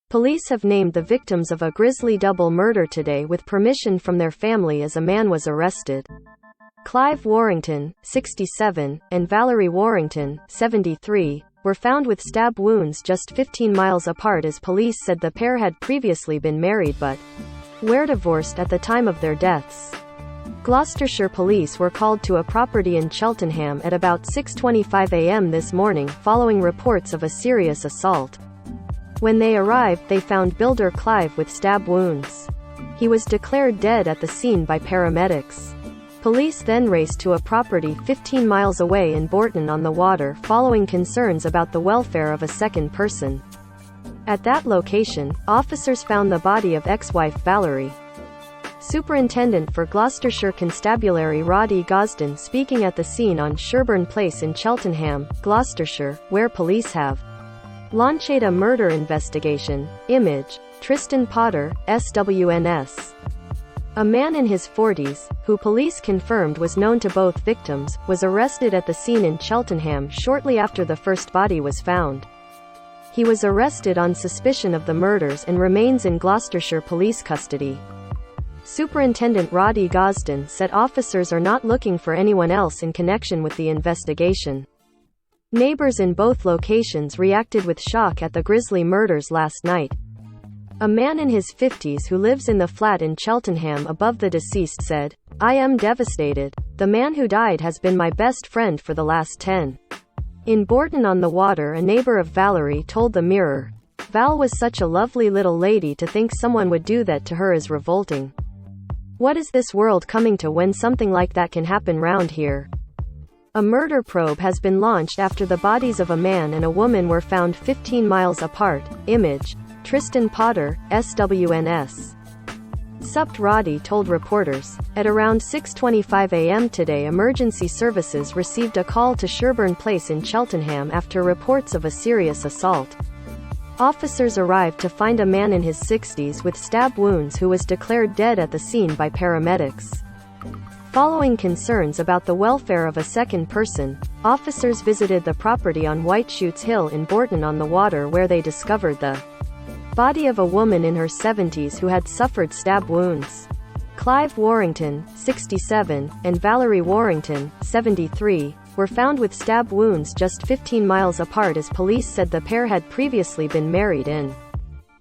Police have named the victims of a grisly double murder today with permission from their family as a man was arrested. Clive Warrington, 67, and Valerie Warrington, 73, were found with stab wounds just 15 miles apart as police said the pair had previously been married but were divorced at the time of their deaths. Gloucestershire police were called to a property in Cheltenham at about 6:25 a.m. this morning following reports of a serious assault. When they arrived, they found builder Clive with stab wounds. He was declared dead at the scene by paramedics. Police then raced to a property 15 miles away in Bourton-on-the-Water following concerns about the welfare of a second person. At that location, officers found the body of ex-wife Valerie. Superintendent for Gloucestershire Constabulary Roddy Gosden speaking at the scene on Sherburn Place in Cheltenham, Gloucestershire, where police have launched a murder investigation. Image, Tristan Potter, SWNS. A man in his 40s, who police confirmed was known to both victims, was arrested at the scene in Cheltenham shortly after the first body was found. He was arrested on suspicion of the murders and remains in Gloucestershire police custody. Superintendent Roddy Gosden said officers are not looking for anyone else in connection with the investigation. Neighbors in both locations reacted with shock at the grisly murders last night. A man in his 50s who lives in the flat in Cheltenham above the deceased said, "I am devastated. The man who died has been my best friend for the last 10. In Bourton-on-the-Water, a neighbor of Valerie told the Mirror, "Val was such a lovely little lady. To think someone would do that to her is revolting. What is this world coming to when something like that can happen round here?" A murder probe has been launched after the bodies of a man and a woman were found 15 miles apart. Image, Tristan Potter, SWNS. Supt Roddy told reporters. At around 6:25 a.m. today, emergency services received a call to Sherburn Place in Cheltenham after reports of a serious assault. Officers arrived to find a man in his 60s with stab wounds who was declared dead at the scene by paramedics. Following concerns about the welfare of a second person, officers visited the property on Whiteshoots Hill in Bourton-on-the-Water where they discovered the body of a woman in her 70s who had suffered stab wounds. Clive Warrington, 67, and Valerie Warrington, 73, were found with stab wounds just 15 miles apart as police said the pair had previously been married and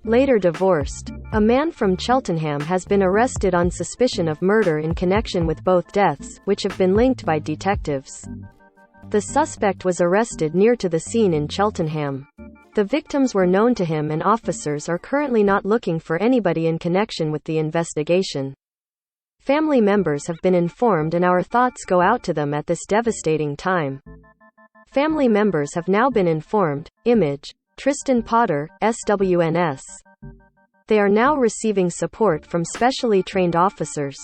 later divorced. A man from Cheltenham has been arrested on suspicion of murder in connection with both deaths, which have been linked by detectives. The suspect was arrested near to the scene in Cheltenham. The victims were known to him and officers are currently not looking for anybody in connection with the investigation. Family members have been informed and our thoughts go out to them at this devastating time. Family members have now been informed. Image, Tristan Potter, SWNS. They are now receiving support from specially trained officers.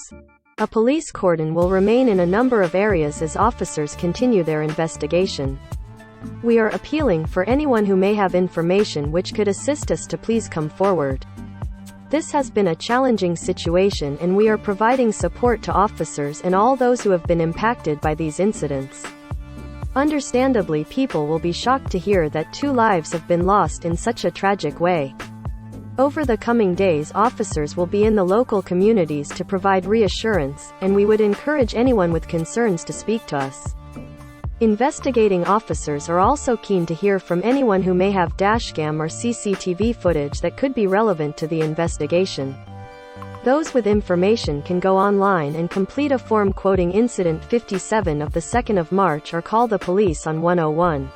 A police cordon will remain in a number of areas as officers continue their investigation. We are appealing for anyone who may have information which could assist us to please come forward. This has been a challenging situation and we are providing support to officers and all those who have been impacted by these incidents. Understandably, people will be shocked to hear that 2 lives have been lost in such a tragic way. Over the coming days, officers will be in the local communities to provide reassurance, and we would encourage anyone with concerns to speak to us. Investigating officers are also keen to hear from anyone who may have dashcam or CCTV footage that could be relevant to the investigation. Those with information can go online and complete a form quoting Incident 57 of the 2nd of March or call the police on 101.